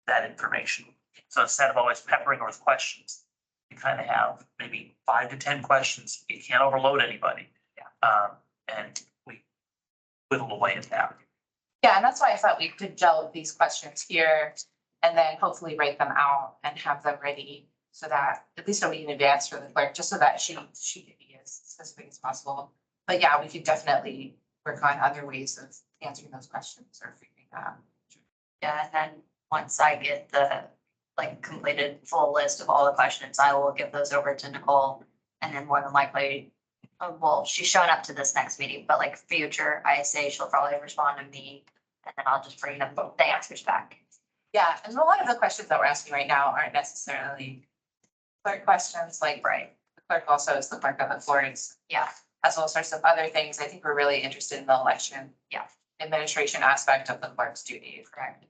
that information. So instead of always peppering her with questions, you kind of have maybe 5 to 10 questions. You can't overload anybody. And we whittle away at that. Yeah, and that's why I thought we could gel these questions here and then hopefully write them out and have them ready so that at least a week in advance for the clerk, just so that she can be as specific as possible. But yeah, we could definitely work on other ways of answering those questions or figuring that out. Yeah, and then once I get the completed full list of all the questions, I will give those over to Nicole. And then more than likely, well, she's showing up to this next meeting, but future ISA, she'll probably respond to me. And then I'll just bring them the answers back. Yeah, and a lot of the questions that we're asking right now aren't necessarily clerk questions, right. The clerk also is the clerk of the floors. Yeah. As all sorts of other things. I think we're really interested in the election. Yeah. Administration aspect of the clerk's duty, correct?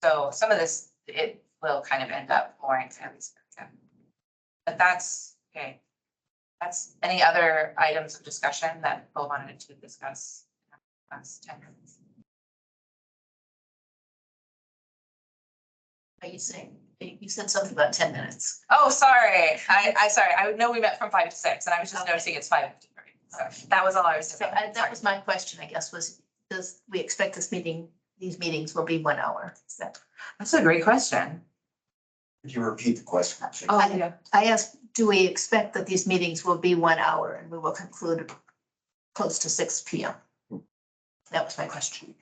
So some of this, it will kind of end up more in families. But that's, okay. That's any other items of discussion that people wanted to discuss? Last 10 minutes. Are you saying, you said something about 10 minutes. Oh, sorry. Sorry. I know we met from 5 to 6 and I was just noticing it's 5:53. So that was all I was So saying. that was my question, I guess, was, does we expect these meetings will be 1 hour? Is that? That's a great question. Could you repeat the question? Yeah. I asked, do we expect that these meetings will be 1 hour and we will conclude close to 6 p.m.? That was my question.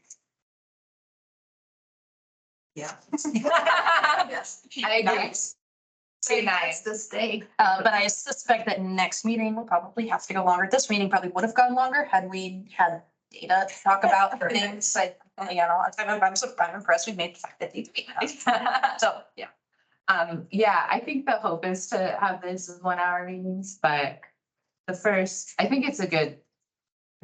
Yeah. Yes. I agree. Say nice. That's this day. But I suspect that next meeting will probably have to go longer. This meeting probably would have gone longer had we had data to talk about things. I'm impressed we made the fact that these. So, yeah. Yeah, I think the hope is to have this as 1 hour meetings, but I think it's a good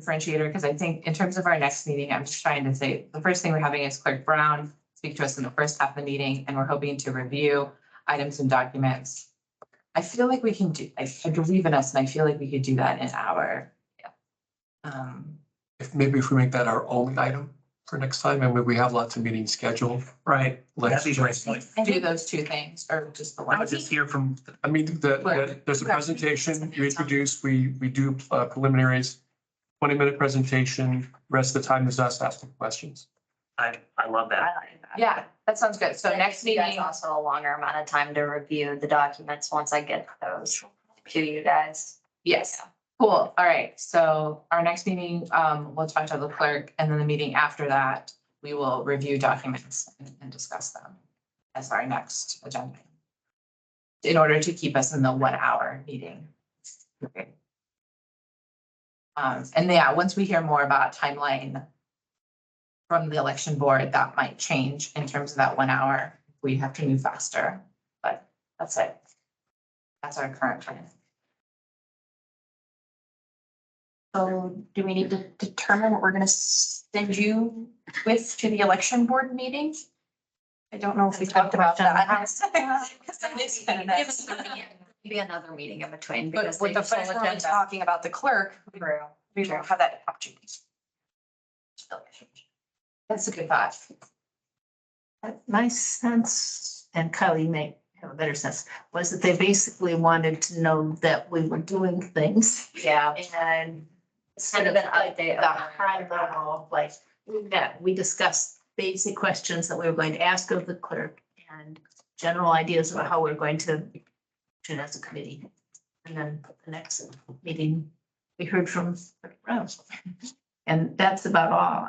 differentiator, because I think in terms of our next meeting, I'm just trying to say, the first thing we're having is Clerk Brown speak to us in the first half of the meeting, and we're hoping to review items and documents. I feel like we can do, I believe in us, and I feel like we could do that in an hour. Maybe if we make that our only item for next time, and we have lots of meetings scheduled. Right. Let's That'd be great. just, Do those two things, or just the I one. would just hear from, I mean, there's a presentation you introduced, we do preliminaries. 20-minute presentation, rest of the time is us asking questions. I love that. Yeah, that sounds good. So next You guys meeting, also a longer amount of time to review the documents once I get those to you guys. yes, cool. All right. So our next meeting, we'll talk to the clerk, and then the meeting after that, we will review documents and discuss them as our next agenda. In order to keep us in the 1 hour meeting. Okay. And yeah, once we hear more about timeline from the election board, that might change in terms of that 1 hour. We have to move faster, but that's it. That's our current plan. So do we need to determine what we're gonna send you with to the election board meeting? I don't know if we talked about that. Maybe another meeting in between But because with the first one talking about the clerk, we don't have that opportunity. That's a good thought. My sense, and Kylie may have a better sense, was that they basically wanted to know that we were doing things Yeah. and Kind of an update. the high level, like, we discussed basic questions that we were going to ask of the clerk and general ideas about how we're going to function as a committee. And then the next meeting, we heard from Rose. And that's about all.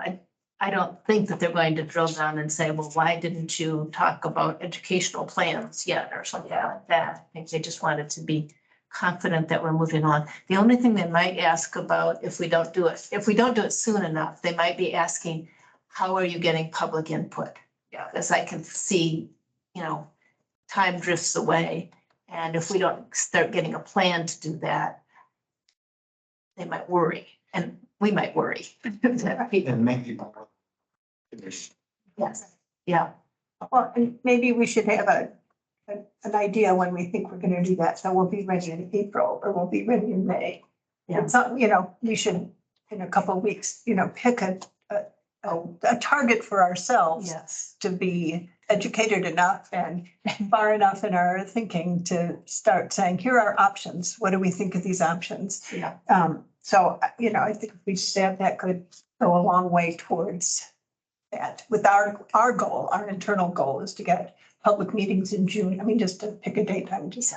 I don't think that they're going to drill down and say, well, why didn't you talk about educational plans yet or something like that? I think they just wanted to be confident that we're moving on. The only thing they might ask about if we don't do it soon enough, they might be asking, how are you getting public input? Yeah. Because I can see, time drifts away. And if we don't start getting a plan to do that, they might worry, and we might worry. And make it more. Yes, yeah. Well, and maybe we should have an idea when we think we're gonna do that. So we'll be ready in April or we'll be ready in May. Yeah. And something, we should, in a couple of weeks, pick a target for ourselves Yes. to be educated enough and far enough in our thinking to start saying, here are options. What do we think of these options? Yeah. So, I think if we said that could go a long way towards that. With our goal, our internal goal is to get public meetings in June. I mean, just to pick a date, I'm just.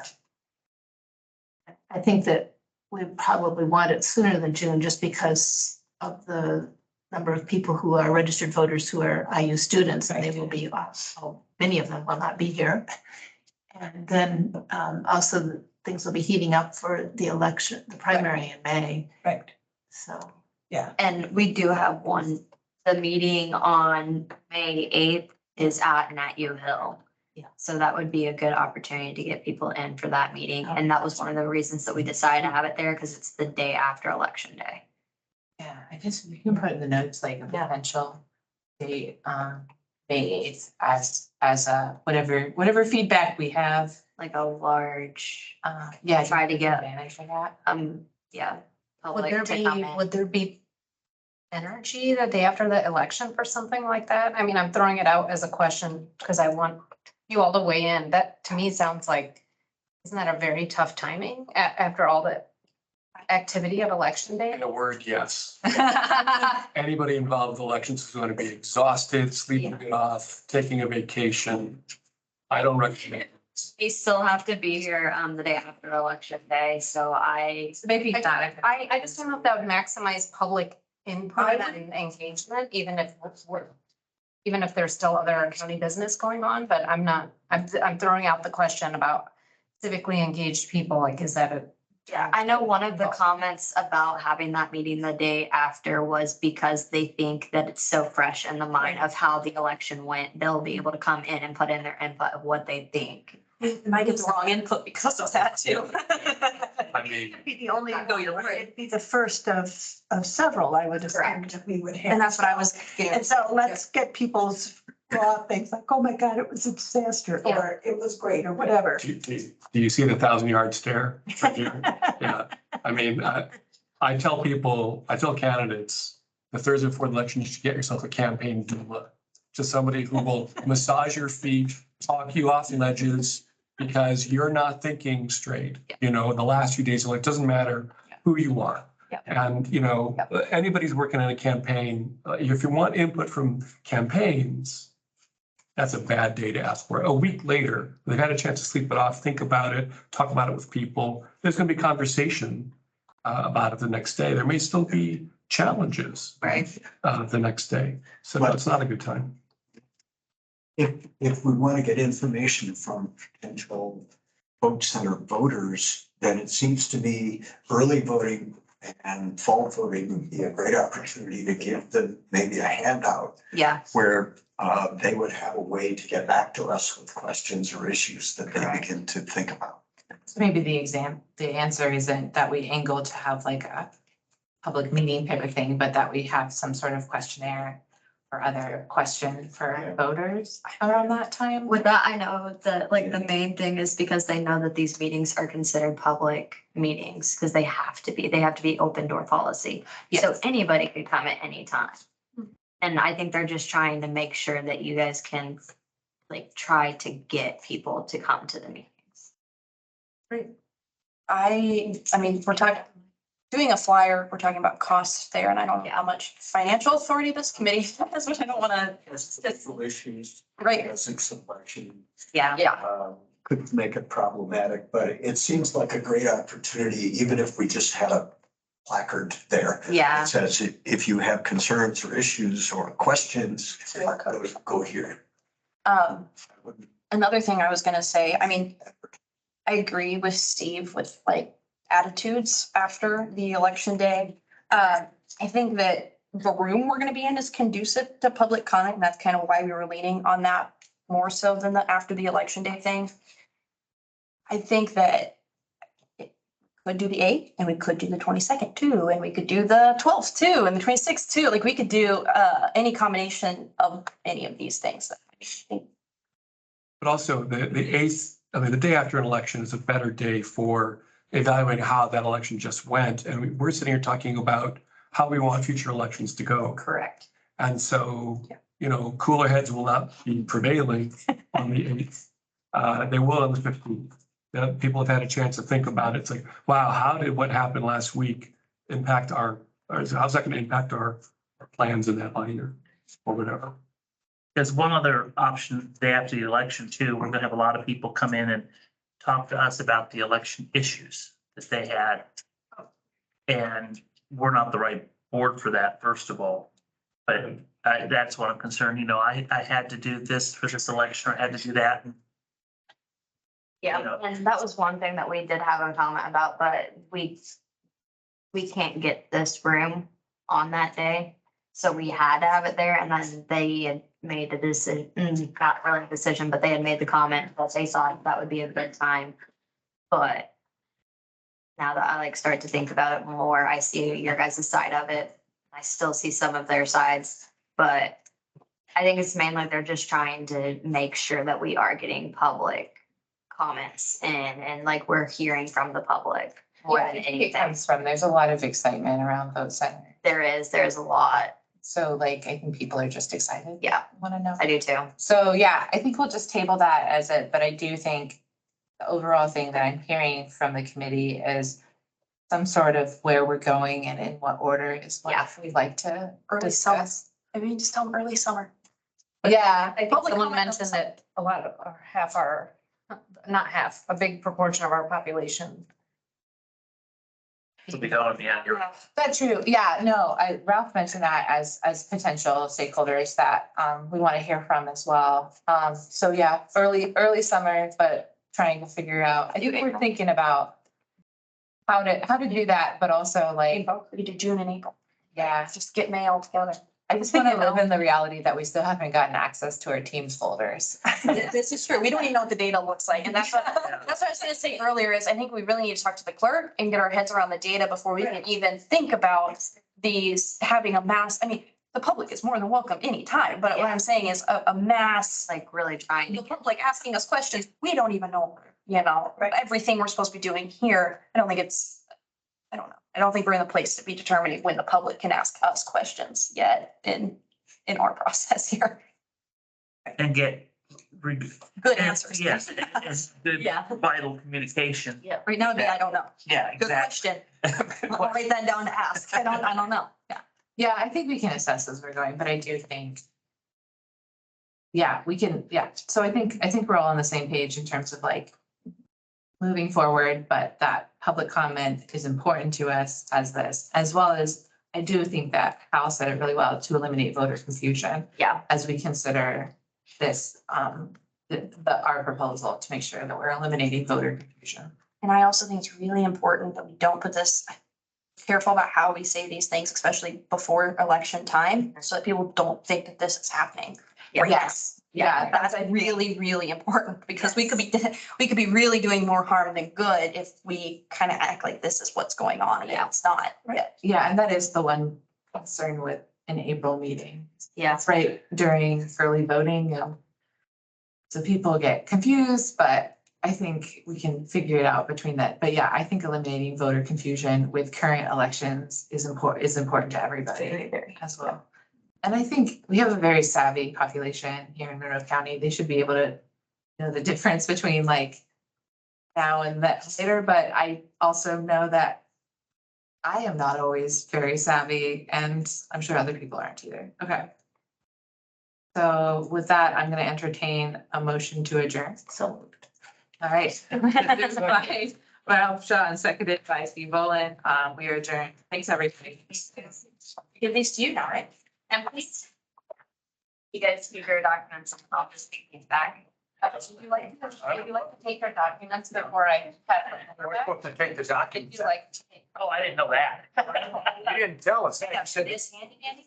I think that we probably want it sooner than June, just because of the number of people who are registered voters who are IU students, and they will be, many of them will not be here. And then also things will be heating up for the election, the primary in May, Right. so. And we do have the meeting on May 8th is at Nat U Hill. Yeah. So that would be a good opportunity to get people in for that meeting. And that was one of the reasons that we decided to have it there because it's the day after election day. Yeah, I guess we can put in the notes like a potential date, May 8th as whatever feedback we have. Like a large, Yeah. Try to get- advantage for that. yeah. Would public there to come be, in. would there be energy the day after the election for something like that? I mean, I'm throwing it out as a question because I want you all to weigh in. That to me sounds like, isn't that a very tough timing after all the activity of election day? In a word, yes. Anybody involved with elections is going to be exhausted, sleeping it off, taking a vacation. I don't recommend it. We still have to be here the day after election day, so Maybe not. I just don't know if that would maximize public input and engagement, even if there's still other county business going on, but I'm throwing out the question about civically engaged people, like, is that a? Yeah, I know one of the comments about having that meeting the day after was because they think that it's so fresh in the mind of how the election went. They'll be able to come in and put in their input of what they think. Might get the wrong input because of that too. I mean, It'd be the only, No, you're right. it'd be the first of several, I would assume, Correct. that we would have. And that's what I was getting. And so let's get people's raw things like, oh my God, it was a disaster, or it was great, or whatever. do you see the 1,000-yard stare? right here? Yeah, I mean, I tell people, I tell candidates, the Thursday before the election, you should get yourself a campaign doula. Just somebody who will massage your feet, talk you off ledges, because you're not thinking straight. You know, the last few days, it doesn't matter who you are. Yep. And, you know, anybody's working on a campaign, if you want input from campaigns, that's a bad day to ask for. A week later, they've had a chance to sleep it off, think about it, talk about it with people. There's going to be conversation about it the next day. There may still be challenges Right. the next day. So it's not a good time. If we want to get information from potential vote center voters, then it seems to me early voting and fall voting would be a great opportunity to give them maybe a handout Yeah, where they would have a way to get back to us with questions or issues that they begin to think about. So maybe the answer isn't that we angle to have like a public meeting type of thing, but that we have some sort of questionnaire or other question for voters around that time. with that, I know that like the main thing is because they know that these meetings are considered public meetings because they have to be open door policy. So Yes. anybody could come at any time. And I think they're just trying to make sure that you guys can like try to get people to come to the meetings. I mean, we're talking, doing a flyer, we're talking about costs there, and I don't know how much financial authority this committee has, which I don't wanna. Political issues, Right. ethics election, Yeah. Yeah, could make it problematic, but it seems like a great opportunity, even if we just had a placard there. Yeah. It says, if you have concerns or issues or questions, go here. Another thing I was gonna say, I mean, I agree with Steve with like attitudes after the election day. I think that the room we're gonna be in is conducive to public comment, and that's kind of why we were leaning on that more so than the after the election day thing. I think that it could do the 8th, and we could do the 22nd too, and we could do the 12th too, and the 26th too. Like, we could do any combination of any of these things. But also the 8th, I mean, the day after an election is a better day for evaluating how that election just went. And we're sitting here talking about how we want future elections to go. Correct. And so, you know, cooler heads will not be prevailing on the 8th. They will on the 15th. People have had a chance to think about it. It's like, wow, how did what happened last week impact or how's that going to impact our plans in that line or whatever? There's one other option, the day after the election too. We're gonna have a lot of people come in and talk to us about the election issues that they had. And we're not the right board for that, first of all. But that's what I'm concerned, you know, I had to do this for this election, or I had to do that. Yeah, and that was one thing that we did have a comment about, but we can't get this room on that day. So we had to have it there, and then they had made a decision, not really a decision, but they had made the comment that they thought that would be a good time. But now that I like start to think about it more, I see your guys' side of it. I still see some of their sides, but I think it's mainly they're just trying to make sure that we are getting public comments and like we're hearing from the public more Yeah, than I think it anything. comes from, there's a lot of excitement around vote center. There's a lot. So like, I think people are just excited. Yeah, Want to know. I do too. So yeah, I think we'll just table that as it, but I do think the overall thing that I'm hearing from the committee is some sort of where we're going and in what order is Yeah. what we'd like to Early summer. discuss. I mean, just tell them early summer. Yeah, I think Public someone comment mentioned on that a lot of, or half our, not half, a big proportion of our population. To be going, yeah, you're. That's true. Yeah, no, Ralph mentioned that as potential stakeholders that we want to hear from as well. So yeah, early summer, but trying to figure out, I think we're thinking about how to do that, but also like, April, we do June and April. yeah. Just get mail together. I just want to live in the reality that we still haven't gotten access to our Teams folders. This is true. We don't even know what the data looks like. And that's what I was gonna say earlier is I think we really need to talk to the clerk and get our heads around the data before we can even think about these having a mass, I mean, the public is more than welcome anytime, but what I'm saying is a mass, Like really trying the to. public asking us questions, we don't even know, everything we're supposed to be doing here. I don't think it's, I don't know. I don't think we're in the place to be determining when the public can ask us questions yet in our process here. And get. Good answers. Yes, and good Yeah. vital communication. Yeah, right now, it'd be, I don't know. Yeah, Good exactly. question. I'll write that down to ask. I don't know. Yeah. Yeah, I think we can assess as we're going, but I do think. Yeah, we can, yeah, so I think we're all on the same page in terms of like. Moving forward, but that public comment is important to us as this, as well as I do think that Hal said it really well to eliminate voter confusion. Yeah. As we consider this, our proposal to make sure that we're eliminating voter confusion. And I also think it's really important that we don't put this, careful about how we say these things, especially before election time, so that people don't think that this is happening. right now. Yes, yeah, That's really, really important because we could be really doing more harm than good if we kind of act like this is what's going on and it's not. yeah, and that is the one concern with an April meeting. Yeah. It's right during early voting. So people get confused, but I think we can figure it out between that. But yeah, I think eliminating voter confusion with current elections is important to everybody as well. And I think we have a very savvy population here in Monroe County. They should be able to know the difference between like now and that later, but I also know that I am not always very savvy and I'm sure other people aren't either. Okay. So with that, I'm gonna entertain a motion to adjourn. So moved. All right. Moved by Ralph Shaw and seconded by Steve Boland. We are adjourned. Thanks, everybody. Give these to you now, right? And please. You guys keep your documents and I'll just take these back. Would you like to take your documents before I cut them? We're supposed to take the Would documents. you like to take? Oh, I didn't know that. You didn't tell us. Yeah, this handy dandy.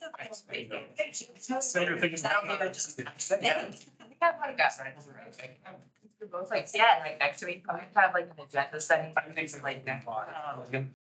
We're both like, yeah, right next to each other. We have like an agenda setting. Like,